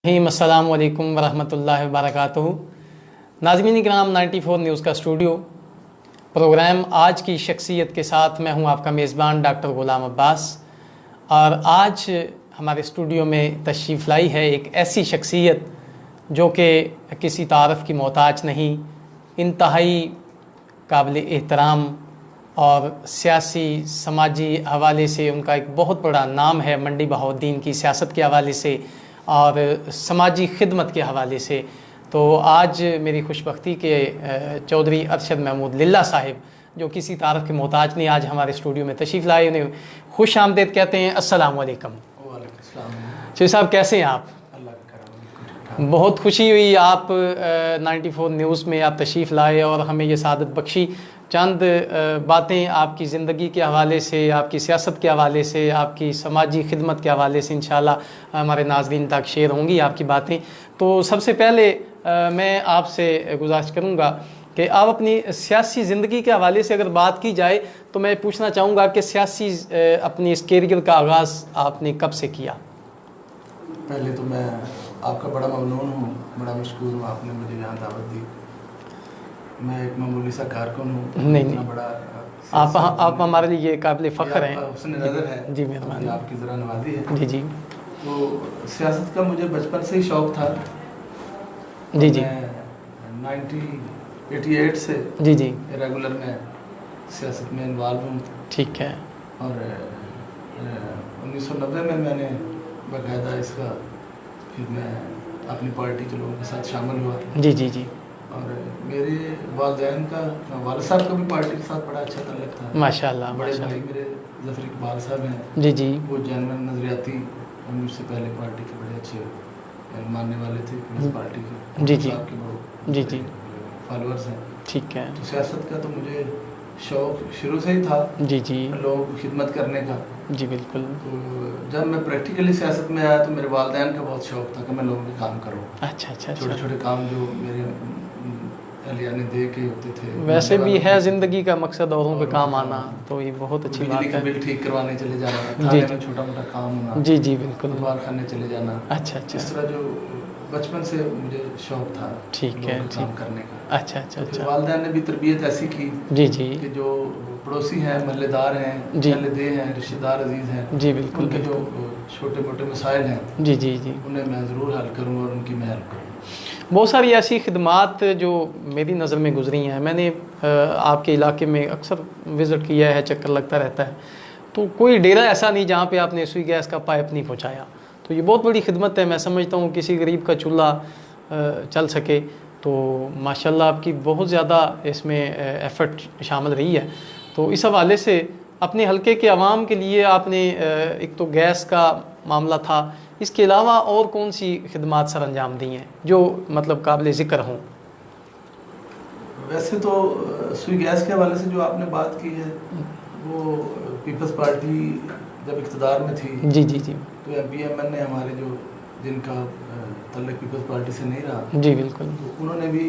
अस्सलामु अलैकुम वरहमतुल्लाहि वबरकातुहू। नाज़रीन किराम, 94 न्यूज़ का स्टूडियो प्रोग्राम आज की शख्सियत के साथ मैं हूं आपका मेज़बान डॉक्टर ग़ुलाम अब्बास। और आज हमारे स्टूडियो में तशरीफ़ लाई है एक ऐसी शख्सियत जो कि किसी तारफ़ की मोहताज नहीं, इंतहाई काबिल एहतराम और सियासी समाजी हवाले से उनका एक बहुत बड़ा नाम है। मंडी बहाउद्दीन की सियासत के हवाले से और समाजी खिदमत के हवाले से। तो आज मेरी खुशबख्ती के चौधरी अरशद महमूद लिल्ला साहिब, जो किसी तारफ़ के मोहताज नहीं, आज हमारे स्टूडियो में तशरीफ़ लाए। उन्हें खुश आमदीद कहते हैं। अस्सलामु अलैकुम। चौधरी साहब, कैसे हैं आप? बहुत खुशी हुई आप 94 न्यूज़ में आप तशरीफ़ लाए और हमें ये सादत बख्शी। चंद बातें आपकी ज़िंदगी के हवाले से, आपकी सियासत के हवाले से, आपकी समाजी खिदमत के हवाले से इंशाल्लाह हमारे नाज़रीन तक शेयर होंगी आपकी बातें। तो सबसे पहले मैं आपसे गुजारिश करूँगा कि आप अपनी सियासी ज़िंदगी के हवाले से अगर बात की जाए तो मैं पूछना चाहूँगा कि सियासी अपनी इस कैरियर का आगाज़ आपने कब से किया? पहले तो मैं आपका बड़ा ममनून हूँ, बड़ा मशकूर हूँ, आपने मुझे यहाँ दावत दी। मैं एक मामूली सा कारकुन हूँ। नहीं बड़ा आप हमारे लिए काबिल फ़ख्र हैं। हुस्न नज़र है जी, मेहरबानी, आपकी ज़रा नवाजी है। जी जी। तो सियासत का मुझे बचपन से ही शौक़ था। जी जी। मैं 1988 से जी जी रेगुलर में सियासत में इन्वॉल्व हूँ। ठीक है। और 1990 में मैंने बाकायदा इसका फिर मैं अपनी पार्टी के लोगों के साथ शामिल हुआ। जी जी जी। और मेरे वालिदैन का, वालिद साहब का भी पार्टी के साथ बड़ा अच्छा ताल्लुक था। माशाल्लाह बड़े माशाल्लाह। भाई मेरे ज़फ़र इकबाल साहब हैं। जी जी। वो जनरल नज़रियाती मुझसे पहले पार्टी के बड़े अच्छे मानने वाले थे इस पार्टी के। जी जी। साहब के बहुत जी जी। फॉलोअर्स हैं। ठीक है। तो सियासत का तो मुझे शौक़ शुरू से ही था, जी जी। लोगों की खिदमत करने का। जी बिल्कुल। तो जब मैं प्रैक्टिकली सियासत में आया तो मेरे वालिदैन का बहुत शौक़ था कि मैं लोगों के काम करूँ। अच्छा अच्छा छोटे अच्छा। छोटे काम जो मेरे अहलिया ने दे के होते थे। वैसे भी है ज़िंदगी का मकसद औरों के काम आना, तो ये बहुत अच्छी बात बिजली का है। बिल ठीक करवाने चले जाना, जी थाने जी। में छोटा मोटा काम होना, जी जी बिल्कुल। अखबार खाने चले जाना। अच्छा अच्छा। इस तरह जो बचपन से मुझे शौक़ था ठीक है, लोगों के काम ठीक। करने का। अच्छा अच्छा तो फिर अच्छा। वालिदैन ने भी तरबियत ऐसी की जी जी। कि जो पड़ोसी हैं, महल्लेदार हैं, जी। महल्लेदे हैं, रिश्तेदार अजीज़ हैं, जी बिल्कुल उनके जो बिल्कुल। छोटे मोटे मसाइल हैं जी जी जी। उन्हें मैं ज़रूर हल करूँ और उनकी मैं हेल्प करूँ। बहुत सारी ऐसी खिदमात जो मेरी नज़र में गुजरी हैं। मैंने आपके इलाके में अक्सर विज़िट किया है, चक्कर लगता रहता है। तो कोई डेरा ऐसा नहीं जहाँ पे आपने सुई गैस का पाइप नहीं पहुँचाया। तो ये बहुत बड़ी खिदमत है। मैं समझता हूँ किसी गरीब का चूल्हा चल सके तो माशाल्लाह आपकी बहुत ज़्यादा इसमें एफ़र्ट शामिल रही है। तो इस हवाले से अपने हलके के अवाम के लिए आपने एक तो गैस का मामला था, इसके अलावा और कौन सी खिदमात सर अंजाम दी हैं जो मतलब काबिल ज़िक्र हों? वैसे तो सुई गैस के हवाले से जो आपने बात की है वो पीपल्स पार्टी जब इक़्तिदार में थी जी जी जी। तो MPMN ने हमारे जो जिनका तल्लुक़ पीपल्स पार्टी से नहीं रहा, जी बिल्कुल। तो उन्होंने भी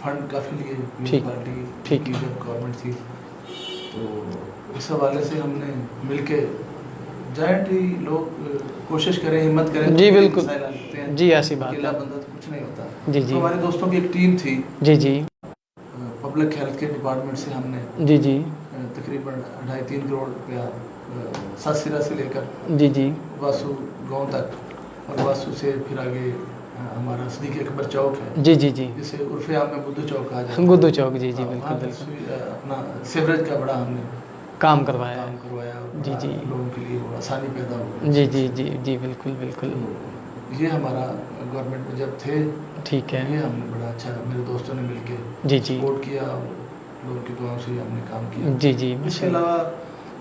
फंड काफ़ी लिए पीपल्स ठीक पार्टी ठीक। की जब गवर्नमेंट थी। तो इस हवाले से हमने मिलके जॉइंटली लोग कोशिश करें, हिम्मत करें। जी तो बिल्कुल। मसाइल हल होते हैं। जी ऐसी बात अकेला है। बंदा तो कुछ नहीं होता। जी जी। तो हमारे दोस्तों की एक टीम थी। जी जी। पब्लिक हेल्थ के डिपार्टमेंट से हमने जी जी। तकरीबन 2.5-3 करोड़ रुपया सातसिरा से लेकर जी जी। वासु गांव तक और वासु से फिर आगे हमारा सदीक अकबर चौक है। जी जी जी। जिसे उर्फ़े आम में बुद्धू चौक कहा जाता है। गुद्दू चौक। जी जी हाँ, बिल्कुल वहाँ बिल्कुल। अपना सीवरेज का बड़ा हमने काम करवाया काम है। करवाया और जी बड़ा जी। लोगों के लिए वो आसानी पैदा हो। जी जी जी जी बिल्कुल बिल्कुल। तो ये हमारा गवर्नमेंट में जब थे, ठीक है। ये हमने बड़ा अच्छा मेरे दोस्तों ने मिलके जी जी। सपोर्ट किया और लोगों की दुआओं से हमने काम किया। जी जी। इसके अलावा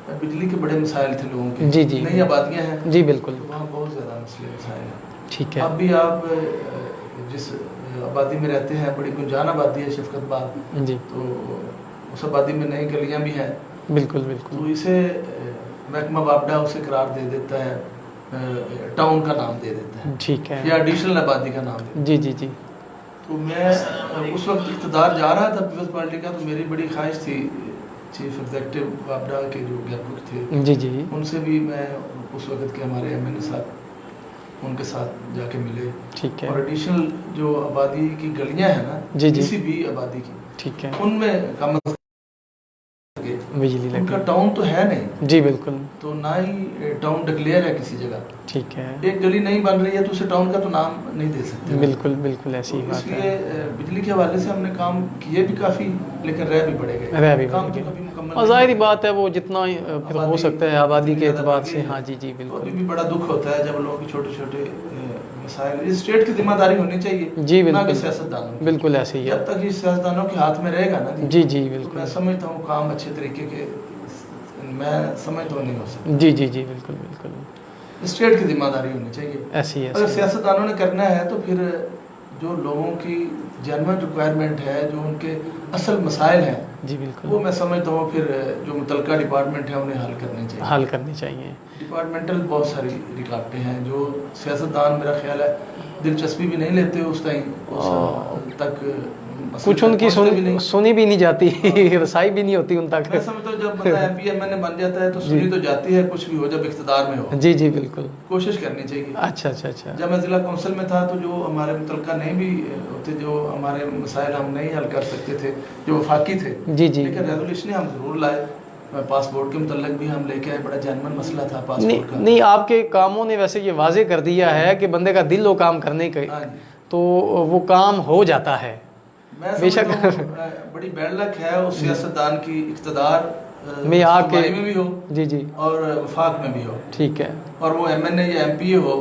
बिजली के बड़े मसाइल थे लोगों के। जी जी। नई आबादियाँ हैं। जी बिल्कुल। तो वहाँ बहुत ज़्यादा मसले मसाइल हैं। ठीक है। अब भी आप जिस आबादी में रहते हैं, बड़ी गुंजान आबादी है शफकतबाग, जी तो उस आबादी में नई गलियाँ भी हैं। बिल्कुल बिल्कुल। तो इसे महकमा वापडा उसे करार दे देता है, टाउन का नाम दे देता है ठीक है। या एडिशनल आबादी का नाम दे देता है। जी जी जी। तो मैं उस वक्त इक़्तिदार जा रहा था पीपल्स पार्टी का, तो मेरी बड़ी ख्वाहिश थी चीफ एग्जीक्यूटिव वापडा के जो ज्ञापक थे जी जी। उनसे भी मैं उस वक्त के हमारे MNA साहब उनके साथ जाके मिले। ठीक है। और एडिशनल जो आबादी की गलियां हैं ना, जी जी, किसी भी आबादी की, ठीक है, उनमें कम बिजली उनका लगी। टाउन तो है नहीं, जी बिल्कुल, तो ना ही टाउन डिक्लेयर है किसी जगह। ठीक है, एक गली नहीं बन रही है तो उसे टाउन का तो नाम नहीं दे सकते ना। बिल्कुल बिल्कुल ऐसी तो ही बात इसलिए है। बिजली के हवाले से हमने काम किए भी काफ़ी, लेकिन रह भी पड़े गए, रह भी काम तो बढ़ेगी, कभी मुकम्मल और नहीं जाहिर हुआ। बात है वो जितना फिर हो आबादी सकता है आबादी इतनी के ज़्यादा एतबार बढ़ से। गई हाँ है। जी जी तो बिल्कुल, अभी भी बड़ा दुख होता है जब लोगों की छोटे छोटे मसाइल, इस स्टेट की जिम्मेदारी होनी चाहिए, जी ना कि बिल्कुल, सियासतदानों की। बिल्कुल ऐसे ही है। जब तक ये सियासतदानों के हाथ में रहेगा ना जी जी तो मैं बिल्कुल, समझता हूँ काम अच्छे तरीके के, मैं समझता हूँ नहीं हो सकता। जी जी जी बिल्कुल बिल्कुल स्टेट की जिम्मेदारी होनी चाहिए। ऐसी है, अगर ऐसी है। सियासतदानों ने करना है तो फिर जो लोगों की जेन्युइन रिक्वायरमेंट है, जो उनके असल मसाइल हैं, जी वो बिल्कुल, मैं समझता हूँ फिर जो मुतलका डिपार्टमेंट है उन्हें हल करने चाहिए। हल करनी चाहिए। डिपार्टमेंटल बहुत सारी रुकावटें हैं जो सियासतदान मेरा ख्याल है दिलचस्पी भी नहीं लेते उस टाइम, उस तक मसले कुछ तक उनकी पहुंचते भी नहीं। सुनी भी नहीं जाती, रसाई भी नहीं होती उन मैं तक। समझता हूँ जब बंदा MP MNA बन जाता है तो जी। सुनी तो जाती है, कुछ भी हो जब इख्तिदार में हो। जी जी बिल्कुल, कोशिश करनी चाहिए। अच्छा अच्छा अच्छा, जब मैं ज़िला काउंसिल में था तो जो हमारे मुतलका नहीं भी होते, जो हमारे मसाइल हम नहीं हल कर सकते थे, जो वफाकी थे, जी जी, लेकिन रेजोल्यूशन हम ज़रूर लाए। पासपोर्ट के मुतल्लक भी हम लेके आए, बड़ा जेन्युइन मसला था नहीं पासपोर्ट का। नहीं, आपके कामों ने वैसे ये वाजे कर दिया है कि बंदे का दिल हो काम करने के, हाँ जी, तो वो काम हो जाता है मैं बेशक। समझता हूँ बड़ी बैड लक है उस सियासतदान की इख्तिदार में आके, सूबाई में भी हो जी जी, और वफाक में भी हो, ठीक है, और वो MNA या MPA हो,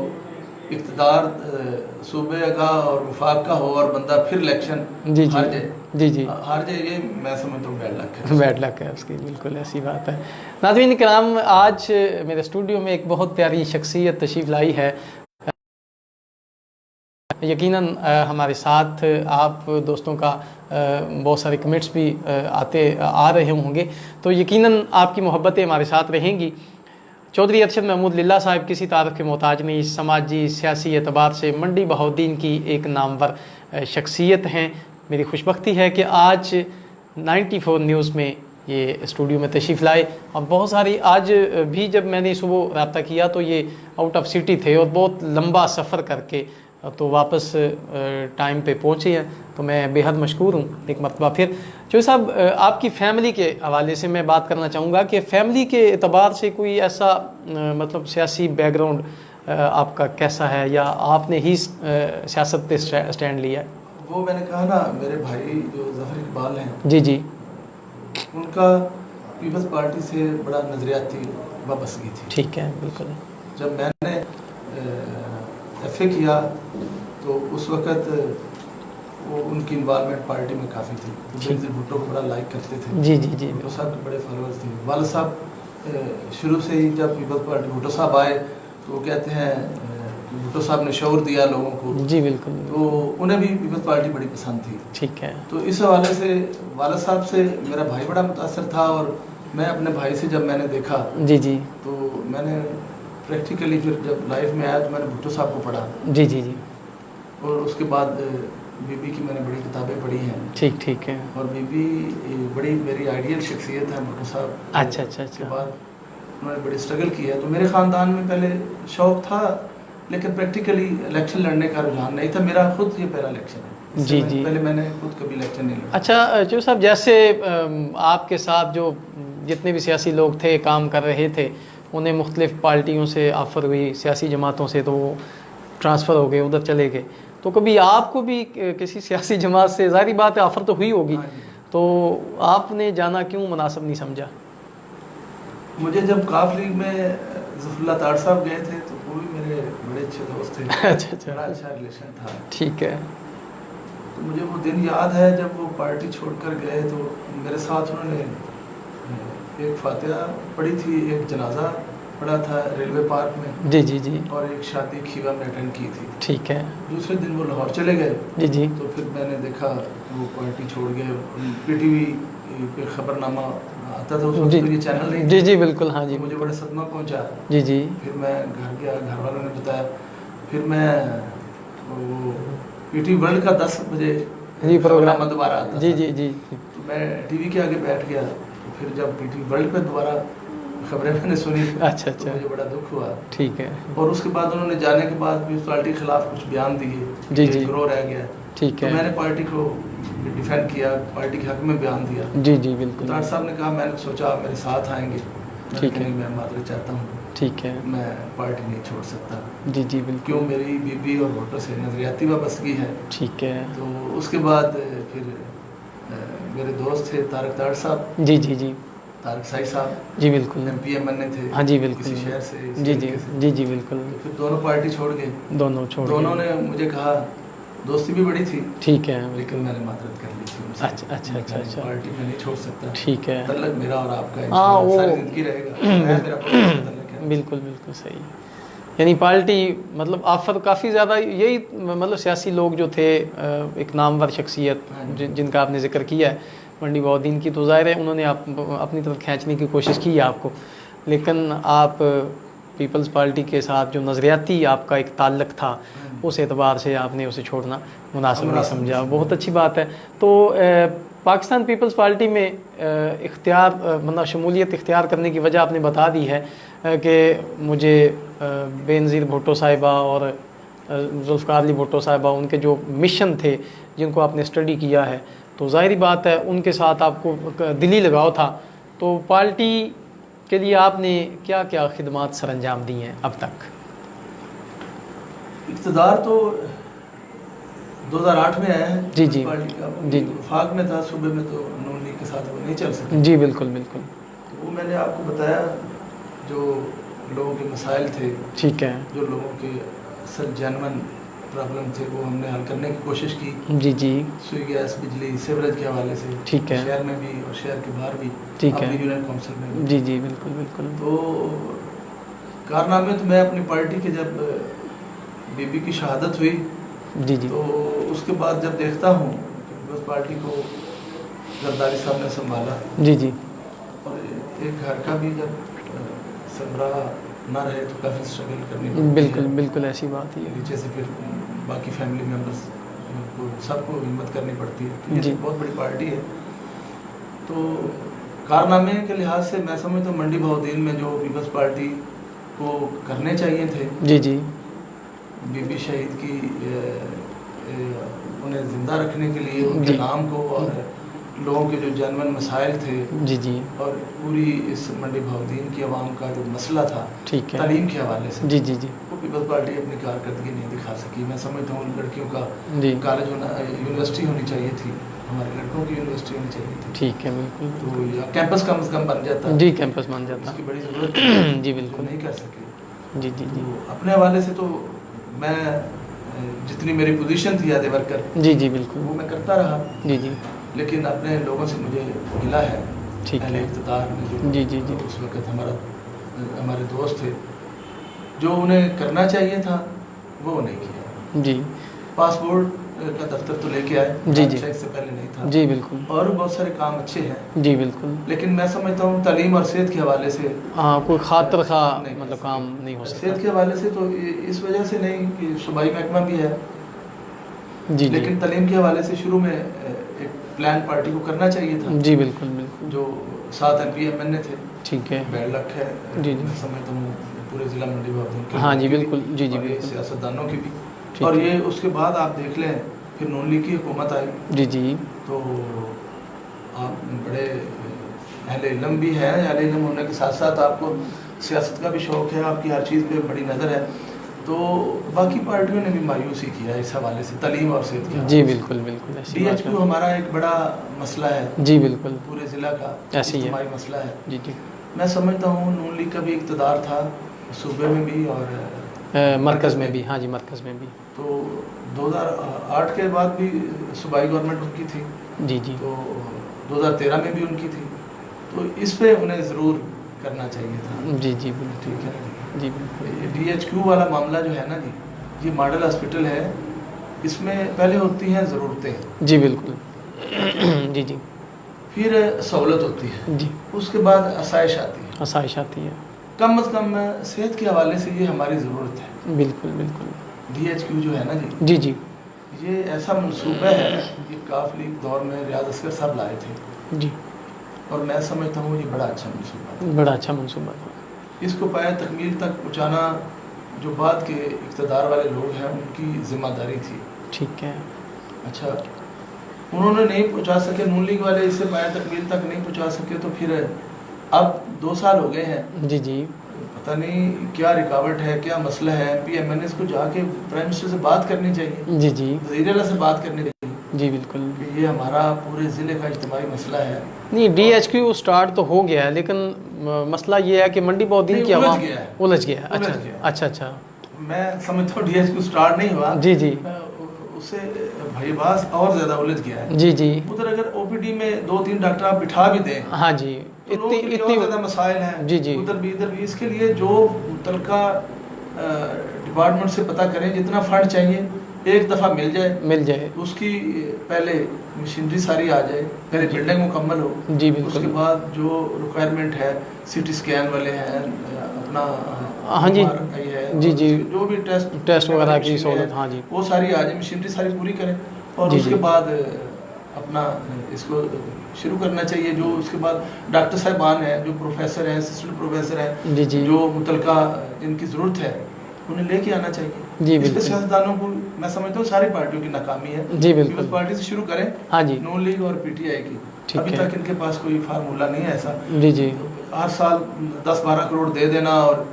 इख्तिदार सूबे का और वफाक का हो और बंदा फिर इलेक्शन जी जी, हार जाए, जी जी, हार जाए, ये मैं समझता हूँ बैड लक है। बैड लक है उसकी, बिल्कुल ऐसी बात है। नाज़रीन किराम, आज मेरे स्टूडियो में एक बहुत प्यारी शख्सियत तशरीफ़ लाई है। यकीनन हमारे साथ आप दोस्तों का बहुत सारे कमेंट्स भी आ रहे होंगे, तो यकीनन आपकी मोहब्बतें हमारे साथ रहेंगी। चौधरी अरशद महमूद लिल्ला साहब किसी तारीफ़ के मोहताज नहीं, समाजी सियासी एतबार से मंडी बहाउद्दीन की एक नामवर शख्सियत हैं। मेरी खुशबख्ती है कि आज 94 न्यूज़ में ये स्टूडियो में तशरीफ़ लाए, और बहुत सारी आज भी जब मैंने सुबह रब्ता किया तो ये आउट ऑफ सिटी थे और बहुत लंबा सफ़र करके तो वापस टाइम पे पहुँचे हैं, तो मैं बेहद मशकूर हूँ एक मरतबा फिर। जो साहब, आपकी फ़ैमिली के हवाले से मैं बात करना चाहूँगा कि फ़ैमिली के एतबार से कोई ऐसा मतलब सियासी बैकग्राउंड आपका कैसा है, या आपने ही सियासत पे स्टैंड लिया है? वो मैंने कहा ना, मेरे भाई जो ज़फ़र इकबाल हैं, जी जी, उनका पीपल्स पार्टी से बड़ा नज़रियाती वाबस्तगी थी। ठीक है, बिल्कुल, जब मैंने FA किया तो उस वक़्त वो उनकी इन्वॉल्वमेंट पार्टी में काफ़ी थी, तो बेनज़ीर भुट्टो को बड़ा लाइक करते थे। जी जी जी, भुट्टो साहब के बड़े फॉलोअर्स थे। वालिद साहब शुरू से ही जब पीपल्स पार्टी भुट्टो साहब आए तो वो कहते हैं भुट्टो साहब ने शऊर दिया लोगों को, जी बिल्कुल, तो उन्हें भी पीपल्स पार्टी बड़ी पसंद थी। ठीक है, तो इस हवाले से वालिद साहब से मेरा भाई बड़ा मुतासर था, और मैं अपने भाई से जब मैंने देखा जी जी, तो मैंने प्रैक्टिकली फिर जब लाइफ में आया तो मैंने भुट्टो साहब को पढ़ा, जी जी जी, और उसके बाद बीबी की मैंने बड़ी किताबें पढ़ी हैं, ठीक ठीक है, और बीबी बड़ी मेरी आइडियल शख्सियत है भुट्टो साहब। अच्छा अच्छा उसके अच्छा, बाद उन्होंने बड़ी स्ट्रगल की है, तो मेरे ख़ानदान में पहले शौक़ था, लेकिन प्रैक्टिकली इलेक्शन लड़ने का रुझान नहीं था। मेरा खुद ये पहला इलेक्शन है, जी जी, पहले मैंने खुद कभी इलेक्शन नहीं लड़ा। अच्छा जो साहब, जैसे आपके साथ जो जितने भी सियासी लोग थे काम कर रहे थे, उन्हें मुख्तलिफ़ पार्टियों से ऑफ़र हुई, सियासी जमातों से, तो वो ट्रांसफ़र हो गए, उधर चले गए, तो कभी आपको भी किसी सियासी जमात से, ज़ाहिर बात है ऑफ़र तो हुई होगी, तो आपने जाना क्यों मुनासिब नहीं समझा? मुझे जब काफ लीग में ज़फ़रुल्लाह तार साहब गए थे तो वो भी मेरे बड़े अच्छे दोस्त थे। अच्छा अच्छा, बड़ा अच्छा रिलेशन था। ठीक है, तो मुझे वो दिन याद है जब वो पार्टी छोड़कर गए, तो मेरे साथ उन्होंने एक फातिहा पढ़ी थी, एक जनाजा पढ़ा था रेलवे पार्क में, जी जी जी, और एक शादी खीवा में अटेंड की थी। ठीक है, दूसरे दिन वो लाहौर चले गए, जी जी, तो फिर मैंने देखा वो पार्टी छोड़ गए। PTV पे खबरनामा आता था उस वक्त, जी तो ये चैनल नहीं जी था। जी बिल्कुल, हाँ जी, तो मुझे बड़ा सदमा पहुंचा। जी जी, फिर मैं घर गया, घर वालों ने बताया, फिर मैं वो PTV वर्ल्ड का 10 बजे जी प्रोग्राम दोबारा आता जी था। जी जी, तो मैं TV के आगे बैठ गया, तो फिर जब PTV वर्ल्ड पे दोबारा खबरें मैंने सुनी। अच्छा तो मुझे बड़ा दुख हुआ। ठीक है। और उसके बाद उन्होंने जाने के बाद भी पार्टी के खिलाफ कुछ बयान दिए, जी जी ग्रो रह गया। ठीक तो है। मैंने पार्टी को डिफेंड किया, पार्टी के हक में बयान दिया। जी जी बिल्कुल। डॉक्टर साहब ने कहा, मैंने सोचा आप मेरे साथ आएंगे। ठीक है। मैं माजरत चाहता हूँ, ठीक है। मैं पार्टी नहीं छोड़ सकता। जी जी बिल्कुल। क्यों, मेरी बीबी और वोटर से नजरियाती वाबस्तगी है। ठीक है। तो उसके बाद फिर मेरे दोस्त थे तारक ताड़ साहब, जी जी जी तारक साई साहब, जी बिल्कुल। MPMN थे। हाँ जी बिल्कुल। किसी शहर से, जी जी जी जी बिल्कुल। तो फिर दोनों पार्टी छोड़ गए। दोनों छोड़ दोनों गए। ने मुझे कहा, दोस्ती भी बड़ी थी, ठीक है लेकिन बिल्कुल। मैंने माजरत कर ली थी उनसे। अच्छा अच्छा मैं अच्छा कहा, अच्छा। पार्टी में नहीं छोड़ सकता। ठीक है। तल्लक मेरा और आपका हाँ, इंशाल्लाह वो सारी जिंदगी रहेगा। मैं मेरा तल्लक है। बिल्कुल बिल्कुल सही। यानी पार्टी मतलब आफर काफ़ी ज़्यादा यही मतलब सियासी लोग जो थे, एक नामवर शख्सियत जिनका आपने जिक्र किया है मंडी बहाउद्दीन की, तो ज़ाहिर है उन्होंने अपनी तरफ खींचने की कोशिश की है आपको, लेकिन आप पीपल्स पार्टी के साथ जो नज़रियाती आपका एक ताल्लुक़ था उस एतबार से आपने उसे छोड़ना मुनासिब नहीं समझा। बहुत अच्छी बात है। तो पाकिस्तान पीपल्स पार्टी में इख्तियार मतलब शमूलियत इख्तियार करने की वजह आपने बता दी है कि मुझे बेनज़ीर भुट्टो साहिबा और जुल्फ़िकार अली भुट्टो साहिबा, उनके जो मिशन थे जिनको आपने स्टडी किया है, तो ज़ाहिरी बात है उनके साथ आपको दिली लगाव था। तो पार्टी के लिए आपने क्या क्या खिदमात सरअंजाम दी हैं अब तक? इक़्तिदार तो 2008 में आया है जी जी पार्टी का। जी वफाक में था, सूबे में तो नून लीग के साथ वो नहीं चल सके। जी बिल्कुल बिल्कुल। तो वो मैंने आपको बताया, जो लोगों के मसाइल थे, ठीक है। जो लोगों के असल जेन्युइन प्रॉब्लम थे, वो हमने हल करने की कोशिश की। जी जी सुई, गैस, बिजली, सीवरेज के हवाले से। ठीक है। शहर में भी और शहर के बाहर भी। ठीक है। यूनियन काउंसिल में भी। जी जी बिल्कुल बिल्कुल। तो कारनामे तो मैं अपनी पार्टी के, जब बीबी की शहादत हुई, जी जी तो उसके बाद जब देखता हूँ बस पार्टी को जरदारी साहब ने संभाला, जी जी और एक घर का भी जब सरबराह ना रहे तो काफ़ी स्ट्रगल करनी पड़ती बिल्कुल है। बिल्कुल ऐसी बात ही है। नीचे से फिर बाकी फैमिली मेम्बर्स को, सबको हिम्मत करनी पड़ती है। जी। ये बहुत बड़ी पार्टी है। तो कारनामे के लिहाज से मैं समझता हूँ मंडी बहाउद्दीन में जो पीपल्स पार्टी को करने चाहिए थे, जी जी बीबी शहीद की उन्हें ज़िंदा रखने के लिए, उनके जी। नाम को, और लोगों के जो जेन्युइन मसाइल थे, जी जी और पूरी इस मंडी बहाउद्दीन की आवाम का जो मसला था ठीक है। तालीम के हवाले से, जी जी जी वो पीपल्स पार्टी अपनी कारकर्दगी नहीं दिखा सकी। मैं समझता हूँ लड़कियों का जी कॉलेज होना, यूनिवर्सिटी होनी चाहिए थी, हमारे लड़कों की यूनिवर्सिटी होनी चाहिए थी। ठीक है बिल्कुल। तो या कैंपस कम से कम बन जाता, जी कैंपस बन जाता। उसकी बड़ी ज़रूरत थी, जी जो बिल्कुल। नहीं कर सके। जी जी जी तो अपने हवाले से तो मैं जितनी मेरी पोजीशन थी याद वर्कर, जी जी बिल्कुल। वो मैं करता रहा, जी जी लेकिन अपने लोगों से मुझे मिला है, ठीक अहले है। इक़्तिदार में जो जी जी जी उस वक्त हमारे दोस्त थे, जो उन्हें करना चाहिए था वो नहीं किया। जी पासपोर्ट का दफ्तर तो लेके आए, जी जी इससे पहले नहीं था। जी बिल्कुल। और बहुत सारे काम अच्छे हैं, जी बिल्कुल। लेकिन मैं समझता हूँ तालीम और सेहत के हवाले से हाँ कोई खातर खा नहीं कर मतलब सके। काम नहीं हो सेहत सकता। के हवाले से तो इस वजह से नहीं कि सूबाई महकमा भी है, जी जी लेकिन तालीम के हवाले से शुरू में एक प्लान पार्टी को करना चाहिए था। जी बिल्कुल बिल्कुल। जो 7 MPMN थे, ठीक है। बैड लक है। जी जी। मैं समझता हूँ पूरे ज़िला मंडी बहाउद्दीन के हाँ लोगों जी की भी, बिल्कुल। जी जी और ये बिल्कुल। सियासतदानों की भी। ठीक और है। ये उसके बाद आप देख लें, फिर नून लीग की हुकूमत आई, जी जी तो आप बड़े अहले इल्म भी हैं, अहले इल्म होने के साथ साथ आपको सियासत का भी शौक़ है, आपकी हर चीज़ पे बड़ी नज़र है। तो बाकी पार्टियों ने भी मायूसी किया इस हवाले से, तालीम और सेहत के। जी बिल्कुल बिल्कुल ऐसी बात DHQ हमारा एक बड़ा मसला है, जी बिल्कुल पूरे ज़िला का ऐसे ही है। इज्तिमाई मसला है। जी जी मैं समझता हूँ नून लीग का भी इक़्तिदार था सूबे में भी और मरकज़ में भी। हाँ जी मरकज़ में भी। तो 2008 के बाद भी सूबाई गवर्नमेंट उनकी थी, जी जी तो 2013 में भी उनकी थी, तो इस पे उन्हें ज़रूर करना चाहिए था। जी जी बिल्कुल। ठीक है ना जी बिल्कुल। ये DHQ वाला मामला जो है ना जी, ये मॉडल हॉस्पिटल है, इसमें पहले होती हैं ज़रूरतें, जी बिल्कुल। जी जी फिर सहूलत होती है, जी उसके बाद आसाइश आती है। आसाइश आती है। कम अज़ कम सेहत के हवाले से ये हमारी ज़रूरत है। बिल्कुल बिल्कुल। DHQ जो है ना जी, जी जी ये ऐसा मनसूबा है, ये काफ लीग दौर में रियाज असगर साहब लाए थे। जी और मैं समझता हूँ ये बड़ा अच्छा मनसूबा है। बड़ा अच्छा मनसूबा था। इसको पाया तकमील तक पहुँचाना जो बाद के इक़्तिदार वाले लोग हैं उनकी ज़िम्मेदारी थी। ठीक है। अच्छा, उन्होंने नहीं पहुँचा सके, नून लीग वाले इसे पाया तकमील तक नहीं पहुँचा सके, तो फिर अब 2 साल हो गए हैं। जी जी। पता नहीं क्या रुकावट है, क्या मसला है। MPs को जाके प्राइम मिनिस्टर से बात करनी चाहिए। जी जी। वज़ीर आला से बात करनी चाहिए जी बिल्कुल। कि ये हमारा पूरे ज़िले का इज्तिमाई मसला है। नहीं, DHQ स्टार्ट तो हो गया है, लेकिन मसला ये है कि मंडी बहुद्दीन की आवाम उलझ गया है। अच्छा अच्छा अच्छा। मैं समझता हूँ DHQ स्टार्ट नहीं हुआ। जी जी। उससे भाईबास और ज़्यादा उलझ गया है। जी जी। उधर अगर OPD में 2-3 डॉक्टर आप बिठा भी दें, हाँ जी, तो इतनी ज़्यादा मसाइल हैं। जी जी। उधर भी इधर भी। इसके लिए जो मुतलका डिपार्टमेंट से पता करें, जितना फंड चाहिए एक दफ़ा मिल जाए, उसकी पहले मशीनरी सारी आ जाए, पहले बिल्डिंग मुकम्मल हो। जी बिल्कुल। उसके बाद जो रिक्वायरमेंट है, CT स्कैन वाले हैं, अपना हाँ जी है, जी जी, जो भी टेस्ट वगैरह की सहूलत, हाँ जी, वो सारी आ जाए, मशीनरी सारी पूरी करें और जी उसके जी। बाद अपना इसको शुरू करना चाहिए। जो उसके बाद डॉक्टर साहिबान हैं, जो प्रोफेसर हैं, असिस्टेंट प्रोफेसर हैं, जी जी, जो मुतलका जिनकी ज़रूरत है उन्हें लेके आना चाहिए। जी इस पे बिल्कुल। सियासतदानों को मैं समझता हूँ सारी पार्टियों की नाकामी है। जी बिल्कुल। पीपल्स पार्टी से शुरू करें, हाँ जी, नून लीग और PTI की, ठीक अभी है। तक इनके पास कोई फार्मूला नहीं है ऐसा। जी जी। हर साल 10-12 करोड़ दे देना और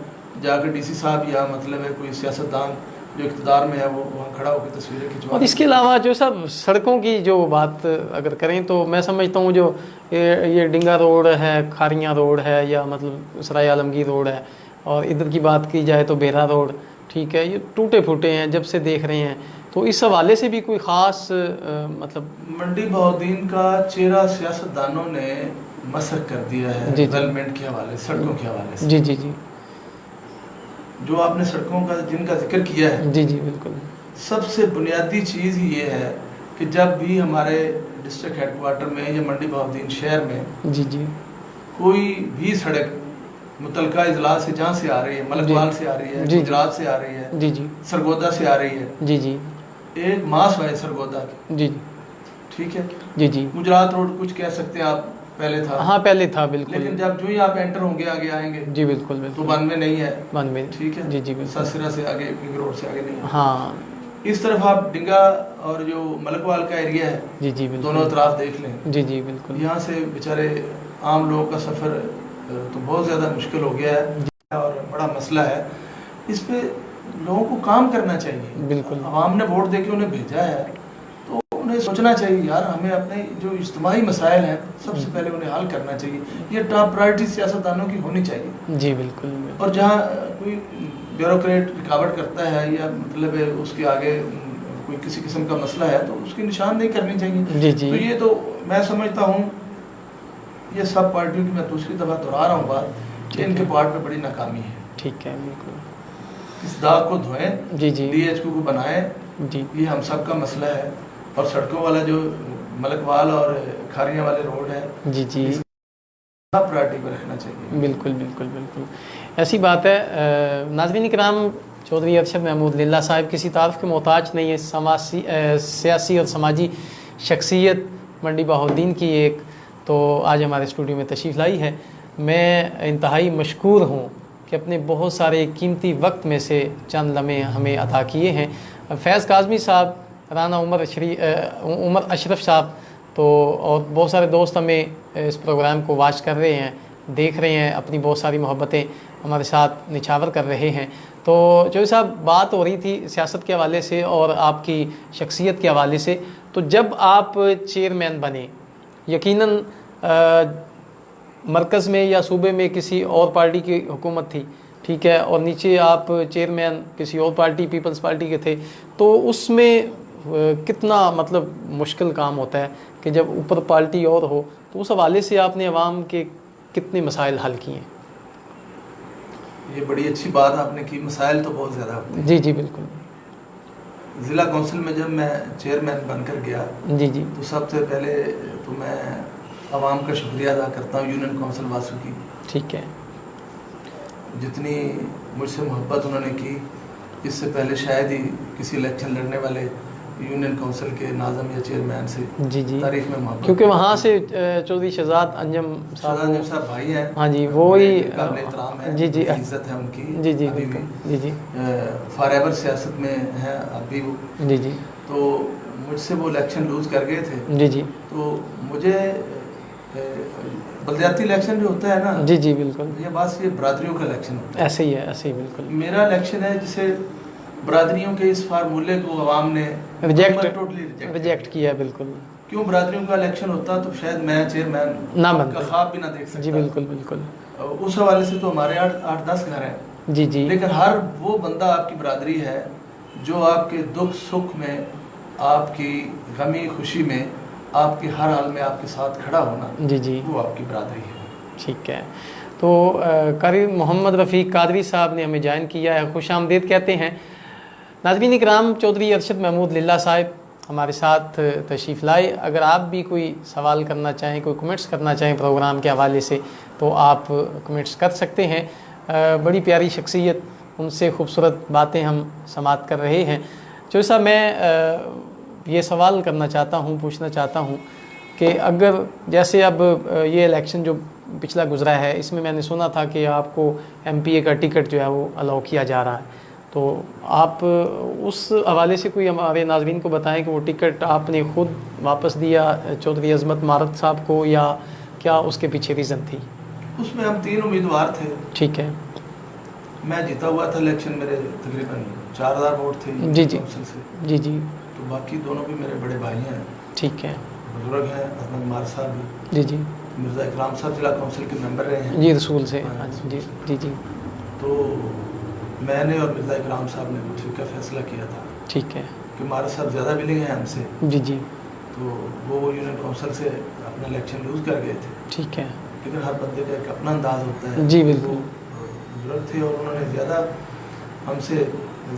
जाकर DC साहब या मतलब है कोई सियासतदान जो इक़्तिदार में है वो वहाँ खड़ा होकर तस्वीरें खिंचवा। और इसके अलावा जो सब सड़कों की जो बात अगर करें तो मैं समझता हूँ जो ये डिंगा रोड है, खारियाँ रोड है, या मतलब सराय आलमगीर रोड है, और इधर की बात की जाए तो बेरा रोड, ठीक है, ये टूटे फूटे हैं जब से देख रहे हैं। तो इस हवाले से भी कोई ख़ास मतलब मंडी बहुद्दीन का चेहरा सियासतदानों ने मसक कर दिया है डेवलपमेंट के हवाले, सड़कों के हवाले से। जी जी जी। जो आपने सड़कों का जिनका जिक्र किया है, जी जी बिल्कुल, सबसे बुनियादी चीज़ ये है कि जब भी हमारे डिस्ट्रिक्ट हेडक्वार्टर में या मंडी बहुद्दीन शहर में जी जी, कोई भी सड़क मुतलका इजला से जहाँ से आ रही है, मलकवाल से आ रही है, गुजरात से आ रही है, जी जी, सरगोदा से आ रही है, जी जी, एक मास है सरगोदा की, जी ठीक है, जी जी, गुजरात रोड कुछ कह सकते हैं आप, पहले था, हाँ पहले था बिल्कुल, लेकिन जब जो ही आप एंटर होंगे आगे आएंगे जी बिल्कुल तो बिल्कुल, 92 नहीं है, 92, ठीक है, जी जी बिल्कुल, ससरा से आगे किंग रोड से आगे नहीं है। हाँ इस तरफ आप डिंगा और जो मलकवाल का एरिया है, जी जी बिल्कुल, दोनों तरफ देख लें, जी जी बिल्कुल, यहाँ से बेचारे आम लोगों का सफ़र तो बहुत ज़्यादा मुश्किल हो गया है और बड़ा मसला है। इस पे लोगों को काम करना चाहिए। बिल्कुल, आवाम ने वोट देके उन्हें भेजा है तो उन्हें सोचना चाहिए यार हमें अपने जो इज्तिमाई मसाइल हैं सबसे पहले उन्हें हल करना चाहिए। ये टॉप प्रायोरिटी सियासतदानों की होनी चाहिए। जी बिल्कुल, और जहाँ कोई ब्यूरोक्रेट रुकावट करता है या मतलब है उसके आगे कोई किसी किस्म का मसला है तो उसकी निशानदेही करनी चाहिए। जी जी, तो ये तो मैं समझता हूँ ये सब पार्टियों की मैं दूसरी दफ़ा दोहरा रहा हूँ बात कि इनके पार्ट में बड़ी नाकामी है। ठीक है बिल्कुल, इस दाग को धोएं, जी जी, DHQ को बनाएं, जी ये हम सब का मसला है। और सड़कों वाला जो मलकवाल और खारियाँ वाले रोड है जी जी, प्रायोरिटी पर रखना चाहिए। बिल्कुल बिल्कुल बिल्कुल, ऐसी बात है। नाज़रीन इकराम, चौधरी अरशद महमूद लिल्ला साहब किसी तारीफ़ के मोहताज नहीं है। सियासी और समाजी शख्सियत मंडी बहुद्दीन की एक, तो आज हमारे स्टूडियो में तशरीफ़ लाई है। मैं इंतहाई मशकूर हूँ कि अपने बहुत सारे कीमती वक्त में से चंद लम्हे हमें अता किए हैं। फैज़ काज़मी साहब, राना उमर अशरफ साहब, तो और बहुत सारे दोस्त हमें इस प्रोग्राम को वॉच कर रहे हैं, देख रहे हैं, अपनी बहुत सारी मोहब्बतें हमारे साथ निछावर कर रहे हैं। तो जो साहब बात हो रही थी सियासत के हवाले से और आपकी शख्सियत के हवाले से, तो जब आप चेयरमैन बने, यकीनन मरकज़ में या सूबे में किसी और पार्टी की हुकूमत थी, ठीक है, और नीचे आप चेयरमैन किसी और पार्टी, पीपल्स पार्टी के थे, तो उसमें कितना मतलब मुश्किल काम होता है कि जब ऊपर पार्टी और हो, तो उस हवाले से आपने अवाम के कितने मसाइल हल किए हैं? ये बड़ी अच्छी बात आपने की। मसाइल तो बहुत ज़्यादा होते हैं। जी जी बिल्कुल। ज़िला कौंसिल में जब मैं चेयरमैन बनकर गया जी जी, तो सबसे पहले तो मैं आवाम का शुक्रिया अदा करता हूँ, यूनियन कौंसिल वासू की। ठीक है, जितनी मुझसे मोहब्बत उन्होंने की, इससे पहले शायद ही किसी इलेक्शन लड़ने वाले यूनियन काउंसिल के नाज़म या चेयरमैन से जी जी, तारीख में मोहब्बत, क्योंकि वहाँ से चौधरी शहजाद अंजम साहब भाई हैं। हाँ जी, वो ही काबिल एहतराम है, जी जी, इज्जत है उनकी जी जी अभी भी, जी जी फॉरएवर सियासत में है अभी वो। जी जी तो मुझसे वो इलेक्शन लूज कर गए थे। जी जी तो मुझे बलदियाती इलेक्शन जो होता है ना, जी जी बिल्कुल, ये बस ये बरादरियों का इलेक्शन होता है, ऐसे ही है, ऐसे ही बिल्कुल। मेरा इलेक्शन है जिसे बरादरियों के इस फार्मूले को अवाम ने टोटली रिजेक्ट किया है, बिल्कुल। क्यों बरादरियों का इलेक्शन होता तो शायद मैं चेयरमैन ना का बनते, ख्वाब भी ना देख सकता। जी बिल्कुल बिल्कुल। उस हवाले से तो हमारे 8-10 घर हैं। जी जी, लेकिन हर वो बंदा आपकी बरादरी है जो आपके दुख सुख में, आपकी गमी खुशी में, आपके हर हाल में आपके साथ खड़ा होना, जी जी, वो आपकी बरादरी है। ठीक है। तो कारी मोहम्मद रफ़ीक कादरी साहब ने हमें ज्वाइन किया है, खुश आमदीद कहते हैं। नाज़रीन इकराम, चौधरी अरशद महमूद लिल्ला साहब हमारे साथ तशरीफ़ लाए। अगर आप भी कोई सवाल करना चाहें, कोई कमेंट्स करना चाहें प्रोग्राम के हवाले से, तो आप कमेंट्स कर सकते हैं। बड़ी प्यारी शख्सियत, उनसे खूबसूरत बातें हम समात कर रहे हैं। चौधरी साहब, मैं ये सवाल करना चाहता हूँ, पूछना चाहता हूँ कि अगर जैसे अब ये इलेक्शन जो पिछला गुजरा है, इसमें मैंने सुना था कि आपको MPA का टिकट जो है वो अलाउ किया जा रहा है, तो आप उस हवाले से कोई हमारे नाज़रीन को बताएं कि वो टिकट आपने खुद वापस दिया चौधरी अज़मत मारत साहब को, या क्या उसके पीछे रीज़न थी? उसमें हम 3 उम्मीदवार थे। ठीक है। मैं जीता हुआ था इलेक्शन, मेरे तकरीबन 4000 वोट थे जी जी काउंसिल से। जी जी, तो बाकी दोनों भी मेरे बड़े भाई हैं, ठीक है। बुजुर्ग हैं, अहमद मार साहब भी, जी जी, मिर्ज़ा इकराम साहब जिला काउंसिल के मेंबर रहे हैं जी रसूल से, हाँ, हाँ जी जी जी, तो मैंने और मिर्ज़ा इकराम साहब ने मुझे का फैसला किया था ठीक है। कि मारा साहब ज़्यादा विलिंग हैं हमसे, जी जी, तो वो यूनियन काउंसिल से अपना इलेक्शन लूज़ कर गए थे। ठीक है। लेकिन हर बंदे का एक अपना अंदाज़ होता है। जी बिल्कुल। वो बुजुर्ग थे और उन्होंने ज़्यादा हमसे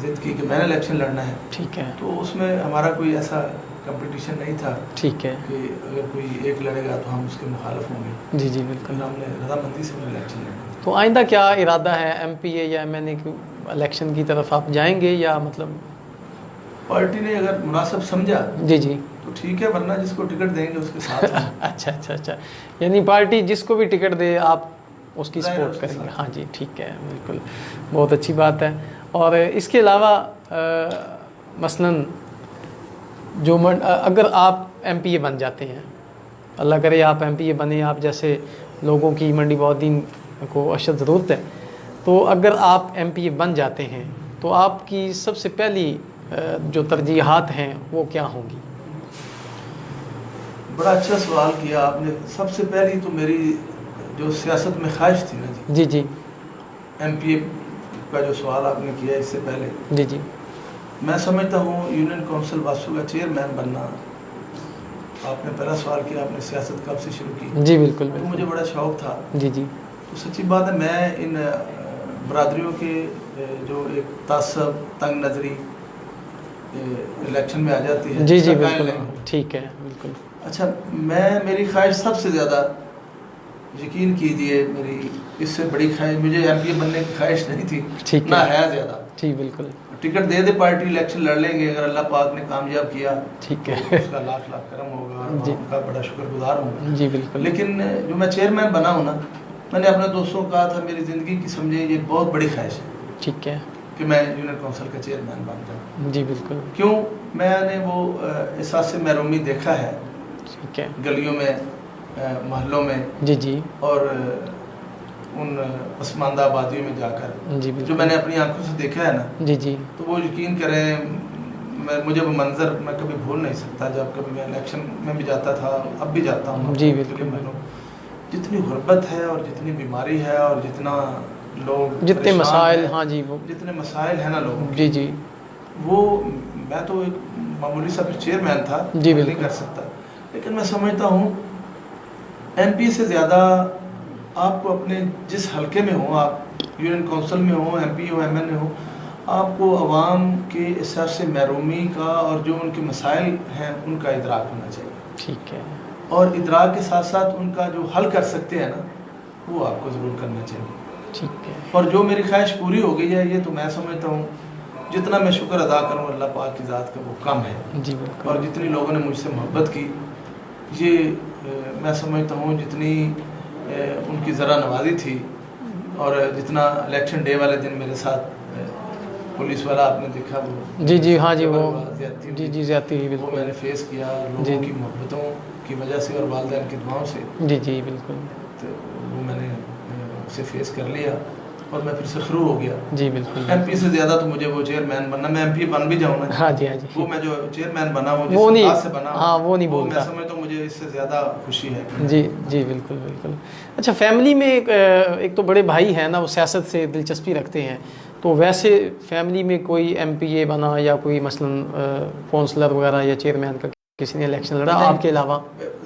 ज़िद की कि मैंने इलेक्शन लड़ना है। ठीक है। तो उसमें हमारा कोई ऐसा कंपटीशन नहीं था ठीक है। कि अगर कोई एक लड़ेगा तो हम उसके मुखालिफ होंगे। जी जी बिल्कुल। हमने रजामंदी से अपना इलेक्शन लड़ा। तो आइंदा क्या इरादा है, MPA या MNA की इलेक्शन की तरफ आप जाएंगे, या मतलब पार्टी ने अगर मुनासिब समझा जी जी तो ठीक है, वरना जिसको टिकट देंगे उसके साथ हैं। अच्छा अच्छा अच्छा, यानी पार्टी जिसको भी टिकट दे आप उसकी जाहिर सपोर्ट उसके करेंगे। साथ। हाँ जी, ठीक है, बिल्कुल, बहुत अच्छी बात है। और इसके अलावा मसलन जो अगर आप MPA बन जाते हैं, अल्लाह करे आप MPA बने, आप जैसे लोगों की मंडी बहुद्दीन को अशद ज़रूरत है, तो अगर आप MPA बन जाते हैं तो आपकी सबसे पहली जो तरजीहात हैं वो क्या होंगी? बड़ा अच्छा सवाल किया आपने। सबसे पहली तो मेरी जो सियासत में ख्वाहिश थी ना जी जी, MPA का जो सवाल आपने किया इससे पहले, जी जी, मैं समझता हूँ यूनियन काउंसिल वासू का चेयरमैन बनना। आपने पहला सवाल किया आपने सियासत कब से शुरू की। जी बिल्कुल तो बिल्कुल। मुझे बड़ा शौक़ था। जी जी, तो सच्ची बात है, मैं इन बरादरियों के जो एक तासब तंग नज़री इलेक्शन में आ जाती है। जी जी इसका कायल बिल्कुल, नहीं। ठीक है, बिल्कुल। अच्छा, मेरी ख्वाहिश सबसे ज़्यादा, यकीन कीजिए, मेरी इससे बड़ी ख्वाहिश, मुझे MPA बनने की ख्वाहिश नहीं थी, ठीक ना है। है ज़्यादा। ठीक, बिल्कुल, टिकट दे पार्टी, इलेक्शन लड़ लेंगे, अगर अल्लाह पाक ने कामयाब किया ठीक तो है। उसका लाख लाख करम होगा और जी। मैं उनका बड़ा शुक्रगुजार हूँ। जी बिल्कुल। लेकिन जो मैं चेयरमैन बना हूँ ना, मैंने अपने दोस्तों को कहा था मेरी ज़िंदगी की समझे ये बहुत बड़ी ख्वाहिश है ठीक है। कि मैं यूनियन काउंसिल का चेयरमैन बन जाऊँ। जी बिल्कुल। क्यों? मैंने वो एहसास महरूमी देखा है ठीक है। गलियों में, महलों में, जी जी, और उन पसमानदा आबादियों में जाकर जी जो बिल्कुल। मैंने अपनी आंखों से देखा है ना, जी जी, तो वो यकीन करें, मुझे वो मंज़र मैं कभी भूल नहीं सकता। जब कभी मैं इलेक्शन में भी जाता था, अब भी जाता हूँ। जी बिल्कुल। जितनी गुर्बत है और जितनी बीमारी है और जितना लोग जितने परेशान मसाइल, हैं, हाँ जी, वो जितने मसाइल हैं ना लोगों के, जी जी, वो मैं तो एक मामूली सा चेयरमैन था, जी नहीं बिल्कुल। कर सकता। लेकिन मैं समझता हूँ MP से ज़्यादा आपको अपने जिस हलके में हो, आप यूनियन काउंसिल में हो, MP हो, MNA हो, आपको आवाम के हिसाब से महरूमी का और जो उनके मसाइल हैं उनका इदराक होना चाहिए। ठीक है। और इदराक के साथ साथ उनका जो हल कर सकते हैं ना, वो आपको ज़रूर करना चाहिए। ठीक है। और जो मेरी ख्वाहिश पूरी हो गई है, ये तो मैं समझता हूँ जितना मैं शुक्र अदा करूँ अल्लाह पाक की ज़ात का वो कम है। जी बिल्कुल। और जितनी लोगों ने मुझसे मोहब्बत की, ये मैं समझता हूँ जितनी उनकी ज़रा नवाजी थी, और जितना इलेक्शन डे वाले दिन मेरे साथ पुलिस वाला आपने देखा वो जी जी, हाँ जी, वो ज्यादती जी हुई, जी ज्यादती हुई वो बिल्कुल। मैंने फेस किया जी लोगों की मोहब्बतों की वजह से और वालिदैन की दुआओं से, जी जी बिल्कुल। तो वो मैंने उसे फेस कर लिया और मैं फिर से शुरू हो गया। जी बिल्कुल। एमपी से ज़्यादा तो मुझे वो चेयरमैन बनना, मैं एमपी बन भी जाऊँ ना, हाँ जी, हाँ जी, वो मैं जो चेयरमैन बना हूँ वो नहीं, जिस से बना हूँ, हाँ वो नहीं वो बोलता। मैं समझता हूँ मुझे इससे ज़्यादा खुशी है। जी जी बिल्कुल बिल्कुल। अच्छा, फैमिली में एक तो बड़े भाई हैं ना, वो सियासत से दिलचस्पी रखते हैं, तो वैसे फैमिली में कोई एमपीए बना या कोई मसलन काउंसलर वगैरह या चेयरमैन का किसी ने इलेक्शन लड़ा आपके अलावा?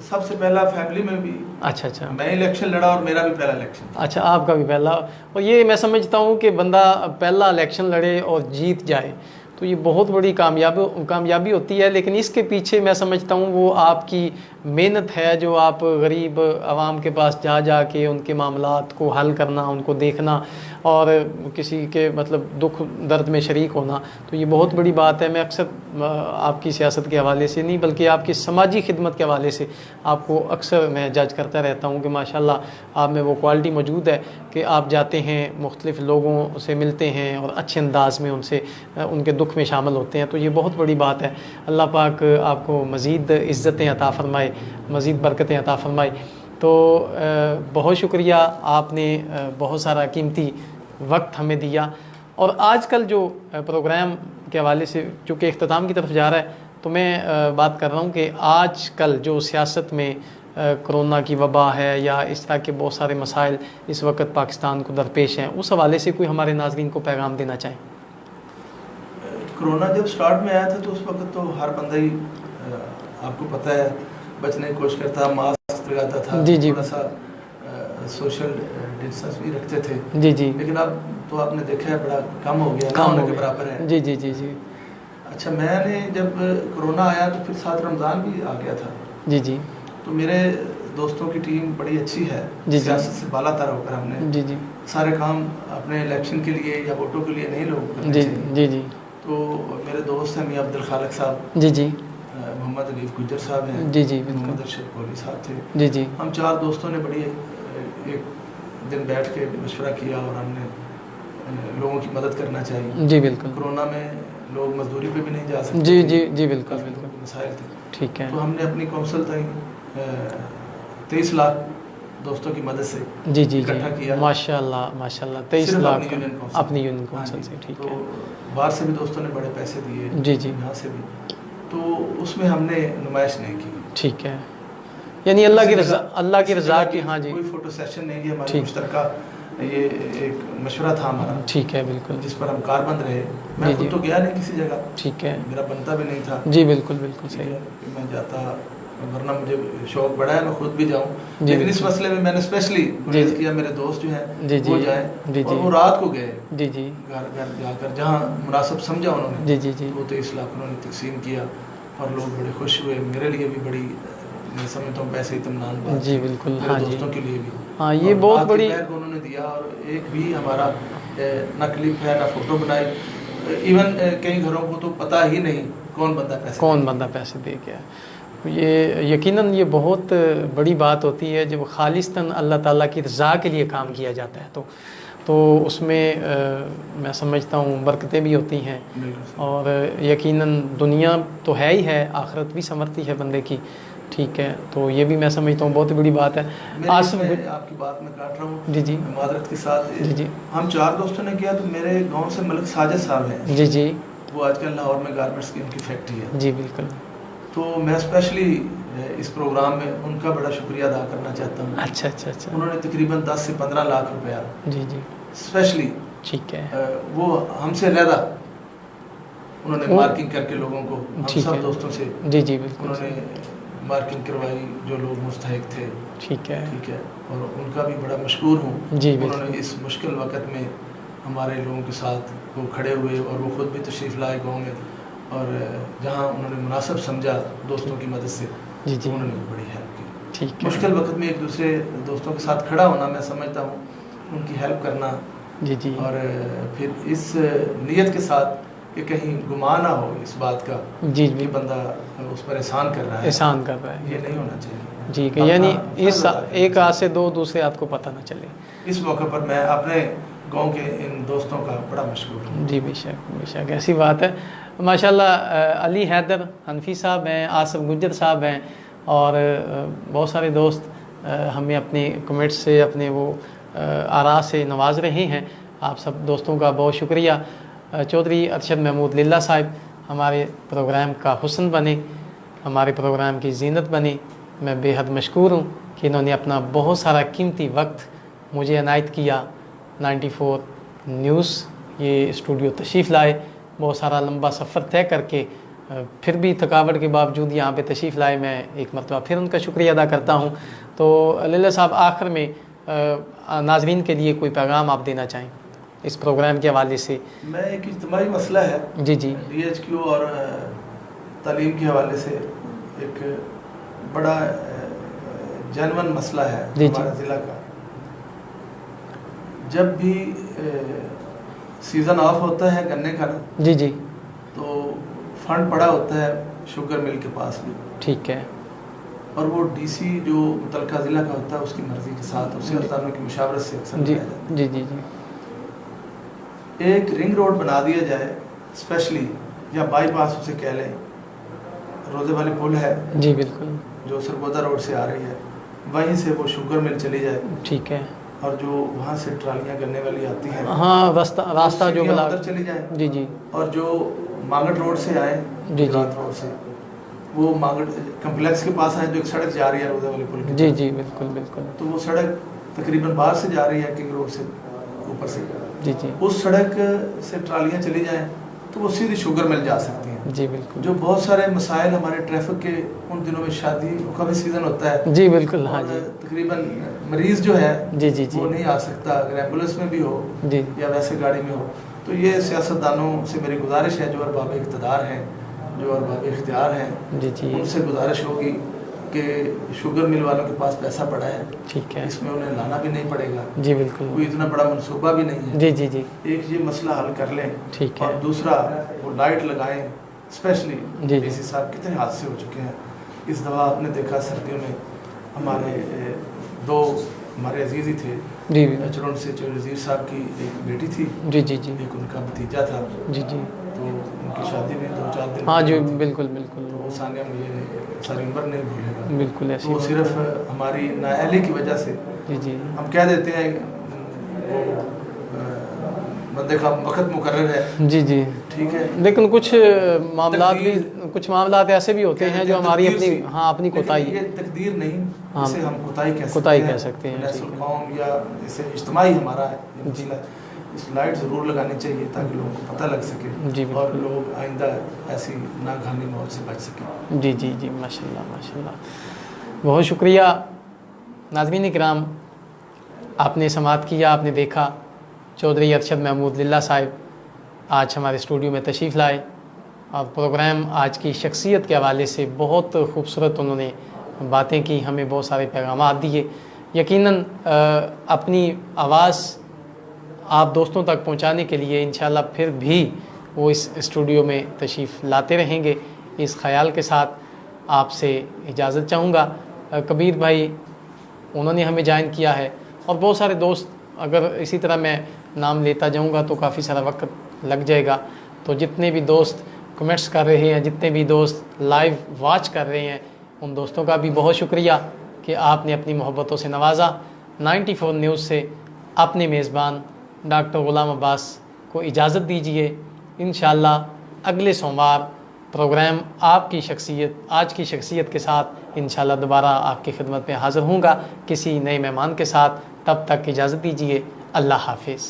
सबसे पहला फैमिली में भी अच्छा अच्छा, मैं इलेक्शन लड़ा और मेरा भी पहला इलेक्शन। अच्छा, आपका भी पहला। और ये मैं समझता हूँ कि बंदा पहला इलेक्शन लड़े और जीत जाए तो ये बहुत बड़ी कामयाबी होती है, लेकिन इसके पीछे मैं समझता हूँ वो आपकी मेहनत है, जो आप गरीब आवाम के पास जा के उनके मामलात को हल करना, उनको देखना और किसी के मतलब दुख दर्द में शरीक होना, तो ये बहुत बड़ी बात है। मैं अक्सर आपकी सियासत के हवाले से नहीं बल्कि आपकी समाजी खिदमत के हवाले से आपको अक्सर मैं जज करता रहता हूँ कि माशाल्लाह आप में वो क्वालिटी मौजूद है कि आप जाते हैं, मुख्तलिफ़ लोगों से मिलते हैं और अच्छे अंदाज में उनसे उनके दुख में शामिल होते हैं, तो ये बहुत बड़ी बात है। अल्लाह पाक आपको मज़ीद इज़्ज़तें अता फ़रमाए, मज़ीद बरकतें अता फ़रमाए। तो बहुत शुक्रिया, आपने बहुत सारा कीमती वक्त हमें दिया। और आजकल जो प्रोग्राम के हवाले से चूँकि इख्तिताम की तरफ जा रहा है, तो मैं बात कर रहा हूँ कि आजकल जो सियासत में कोरोना की वबा है या इस तरह के बहुत सारे मसाइल इस वक्त पाकिस्तान को दरपेश हैं, उस हवाले से कोई हमारे नाज़रीन को पैगाम देना चाहें? कोरोना जब स्टार्ट में आया था तो उस वक्त तो हर बंदा ही आपको पता है बचने की कोशिश करता, मास्क लगाता था, जी जी, थोड़ा सा सोशल डिस्टेंस भी रखते थे। जी जी, लेकिन अब तो आपने देखा है बड़ा कम हो गया, काम होने हो के गया। बराबर है। जी जी जी जी अच्छा, मैंने जब कोरोना आया तो फिर साथ रमज़ान भी आ गया था, जी जी तो मेरे दोस्तों की टीम बड़ी अच्छी है, जी जी, सियासत से बालातर होकर हमने जी जी सारे काम अपने इलेक्शन के लिए या वोटों के लिए नहीं लोग करने जी चाहिए। जी जी तो मेरे दोस्त हैं मियां अब्दुल खालिक साहब, जी जी मोहम्मद अलीफ गुज्जर साहब हैं, जी जी बिल्कुल, मोहम्मद अरशद कोहली साहब थे। जी जी हम चार दोस्तों ने बड़ी एक दिन बैठ के मशवरा किया और हमने लोगों की मदद करना चाहिए। जी बिल्कुल, कोरोना में लोग मजदूरी पे भी नहीं जा सकते जी थे, जी जी बिल्कुल काफ़ी बिल्कुल, मसाइल थे। ठीक है। तो हमने अपनी कौंसल तक 23 लाख दोस्तों की मदद से जी जी इकट्ठा जी, किया, माशाल्लाह माशाल्लाह, 23 सिर्फ लाख अपनी यूनियन कौंसिल, अपनी यूनियन हाँ कौंसिल जी। से, ठीक तो है। बाहर से भी दोस्तों ने बड़े पैसे दिए, जी जी, यहाँ से भी, तो उसमें हमने नुमाइश नहीं की। ठीक है, यानी अल्लाह की रज़ा, अल्लाह की किसी रज़ा जगह की, हाँ जी, कोई फोटो सेशन नहीं है, हमारी ठीक। मुश्तरका ये एक मशवरा था हमारा, ठीक है बिल्कुल, जिस पर हम कारबंद रहे। जी, मैं खुद जी। तो गया नहीं किसी जगह, ठीक है, मेरा बनता भी नहीं था, जी बिल्कुल बिल्कुल ठीक सही, है, कि मैं जाता, वरना मुझे शौक बड़ा है मैं खुद भी जाऊं, जी लेकिन इस बिल्कुल। मसले में मैंने स्पेशली जी, गुरेज जी। किया, मेरे दोस्त जो हैं जी वो जी जाएं, जी और जी वो रात को गए जी जी घर घर जाकर जहाँ मुनासिब समझा उन्होंने, जी जी जी तो 23 लाख उन्होंने तकसीम किया और लोग बड़े खुश हुए। मेरे लिए भी बड़ी, मैं समझता हूँ पैसे इत्मीनान बात जी थी, बिल्कुल, मेरे हाँ जी, दोस्तों के लिए भी। हाँ ये और बहुत रात के बड़ी, पैर को उन्होंने दिया और एक भी हमारा ना क्लिप है ना फोटो बनाई, इवन कई घरों को तो पता ही नहीं कौन बंदा पैसे कौन बंदा पैसे दे गया। ये यकीनन ये बहुत बड़ी बात होती है जब खालिस्तन अल्लाह ताला की रज़ा के लिए काम किया जाता है, तो उसमें मैं समझता हूँ बरकतें भी होती हैं, बिल्कुल। और यकीनन दुनिया तो है ही है, आखिरत भी संवरती है बंदे की, ठीक है। तो ये भी मैं समझता हूँ बहुत बड़ी बात है। आसिफ, आपकी बात में काट रहा हूँ जी जी मादरत के साथ, जी जी हम चार दोस्तों ने किया, तो मेरे गांव से मलिक साजिद साहब हैं, जी जी वो आजकल लाहौर में गारमेंट्स की उनकी फैक्ट्री है, जी बिल्कुल, तो मैं स्पेशली इस प्रोग्राम में उनका बड़ा शुक्रिया अदा करना चाहता हूँ। अच्छा अच्छा अच्छा, उन्होंने तकरीबन 10 से 15 लाख रुपया जी जी स्पेशली, ठीक है, वो हमसे ज़्यादा उन्होंने वो- मार्किंग करके लोगों को, हम ठीक सब है, दोस्तों से जी जी बिल्कुल, उन्होंने मार्किंग करवाई जो लोग मुस्तहिक थे, ठीक है, ठीक है, और उनका भी बड़ा मशकूर हूँ। जी बिल्कुल, उन्होंने इस मुश्किल वक़्त में हमारे लोगों के साथ वो खड़े हुए और वो ख़ुद भी तशरीफ़ लाए गाँव में, और जहाँ उन्होंने मुनासिब समझा दोस्तों की मदद से, जी तो जी उन्होंने बड़ी हेल्प की। ठीक है, मुश्किल वक्त में एक दूसरे दोस्तों के साथ खड़ा होना, मैं समझता हूँ उनकी हेल्प करना, जी जी और फिर इस नीयत के साथ कि कहीं गुमा ना हो इस बात का जी कि बंदा उस पर एहसान कर रहा है, एहसान कर रहा है। ये नहीं होना चाहिए जी कि यानी इस एक हाथ से दो दूसरे हाथ को पता ना चले। इस मौके पर मैं अपने गांव के इन दोस्तों का बड़ा मशहूर हूँ। जी बेशक ऐसी बात है। माशाल्लाह अली हैदर हनफी साहब हैं, आसिफ गुज्जर साहब हैं और बहुत सारे दोस्त हमें अपने कमेंट्स से अपने वो आरा से नवाज रहे हैं। आप सब दोस्तों का बहुत शुक्रिया। चौधरी अरशद महमूद लिल्ला साहब हमारे प्रोग्राम का हुस्न बने, हमारे प्रोग्राम की जीनत बने। मैं बेहद मशकूर हूँ कि इन्होंने अपना बहुत सारा कीमती वक्त मुझे अनायत किया। 94 न्यूज़ ये स्टूडियो तशरीफ़ लाए, बहुत सारा लंबा सफ़र तय करके फिर भी थकावट के बावजूद यहाँ पे तशरीफ़ लाए। मैं एक मरतबा फिर उनका शुक्रिया अदा करता हूँ। तो लिल्ला साहब आखिर में नाज़रीन के लिए कोई पैगाम आप देना चाहें इस प्रोग्राम के हवाले से? मैं एक इज्तिमाई मसला है जी DHQ और तालीम के हवाले से एक बड़ा जनवन मसला है हमारे ज़िला का। जब भी सीज़न ऑफ होता है गन्ने का जी तो फंड पड़ा होता है शुगर मिल के पास भी, ठीक है, और वो DC जो मुतलका ज़िला का होता है उसकी मर्ज़ी के साथ और सियासतदानों की मुशावरत से अक्सर जी एक रिंग रोड बना दिया जाए स्पेशली, या बाईपास उसे कह लें। रोज़े वाली पुल है जी बिल्कुल, जो सरगोदा रोड से आ रही है, वहीं से वो शुगर मिल चली जाए, ठीक है, और जो वहाँ से ट्रालियाँ गन्ने वाली आती हैं, हाँ रास्ता जो उधर चली जाए जी, और जो मांगट रोड से आए जी रोड से वो मांगट कम्प्लेक्स के पास आए, जो एक सड़क जा रही है रोज़े वाली पुल की जी बिल्कुल, तो वो सड़क तकरीबन बाहर से जा रही है किंग रोड से ऊपर से जी उस सड़क से ट्रालियाँ चली जाएं तो वो सीधी शुगर मिल जा सकती हैं। जी बिल्कुल, जो बहुत सारे मसाइल हमारे ट्रैफिक के उन दिनों में शादी का भी सीज़न होता है जी बिल्कुल, हाँ जी, तकरीबन मरीज़ जो है जी वो नहीं आ सकता, अगर एम्बुलेंस में भी हो जी या वैसे गाड़ी में हो। तो ये सियासतदानों से मेरी गुजारिश है, जो अरबाब इक़्तिदार हैं, जो अरबाब इख्तियार हैं, जी उनसे गुजारिश होगी कि शुगर मिल वालों के पास पैसा पड़ा है, ठीक है, इसमें उन्हें लाना भी नहीं पड़ेगा जी बिल्कुल, कोई इतना बड़ा मनसूबा भी नहीं है जी एक ये मसला हल कर लें, ठीक है, और दूसरा वो लाइट लगाएं। स्पेशली DC साहब कितने हादसे हो चुके हैं इस दफ़ा, आपने देखा सर्दियों में हमारे दो हमारे अजीज़ ही थे जी, चरण से चौधरी साहब की एक बेटी थी जी, एक उनका भतीजा था जी, तो उनकी शादी में 2-4 दिन, हाँ जी बिल्कुल, तो वो सानिया मुझे सारी उम्र नहीं भूलेगा बिल्कुल, ऐसी तो सिर्फ हमारी नाअहली की वजह से जी हम कह देते हैं बंदे का वक्त मुकर्रर है जी, ठीक है, लेकिन कुछ मामलात ऐसे भी होते हैं जो हमारी अपनी कोताही, ये तकदीर नहीं, इसे हम कोताही कह सकते हैं नस्ल कौम, या इसे इज्तिमाई हमारा है जी। इस लाइट ज़रूर लगानी चाहिए ताकि लोगों को पता लग सके जी, और लोग आइंदा ऐसी नागहानी मौत से बच सकें जी माशाल्लाह, बहुत शुक्रिया। नाज़रीन इकराम, आपने समाअत किया, आपने देखा चौधरी अरशद महमूद लिल्ला साहब आज हमारे स्टूडियो में तशरीफ़ लाए और प्रोग्राम आज की शख्सियत के हवाले से बहुत खूबसूरत उन्होंने बातें की, हमें बहुत सारे पैगाम दिए। यकीनन अपनी आवाज़ आप दोस्तों तक पहुंचाने के लिए इंशाल्लाह फिर भी वो इस स्टूडियो में तशरीफ़ लाते रहेंगे। इस ख़याल के साथ आपसे इजाज़त चाहूँगा। कबीर भाई उन्होंने हमें ज्वाइन किया है और बहुत सारे दोस्त, अगर इसी तरह मैं नाम लेता जाऊंगा तो काफ़ी सारा वक्त लग जाएगा। तो जितने भी दोस्त कमेंट्स कर रहे हैं, जितने भी दोस्त लाइव वॉच कर रहे हैं, उन दोस्तों का भी बहुत शुक्रिया कि आपने अपनी मोहब्बतों से नवाजा। 94 न्यूज़ से अपने मेज़बान डॉक्टर गुलाम अब्बास को इजाज़त दीजिए। इंशाल्लाह अगले सोमवार प्रोग्राम आपकी शख्सियत, आज की शख्सियत के साथ इंशाल्लाह दोबारा आपकी खिदमत में हाज़िर होऊंगा किसी नए मेहमान के साथ। तब तक इजाज़त दीजिए। अल्लाह हाफिज़।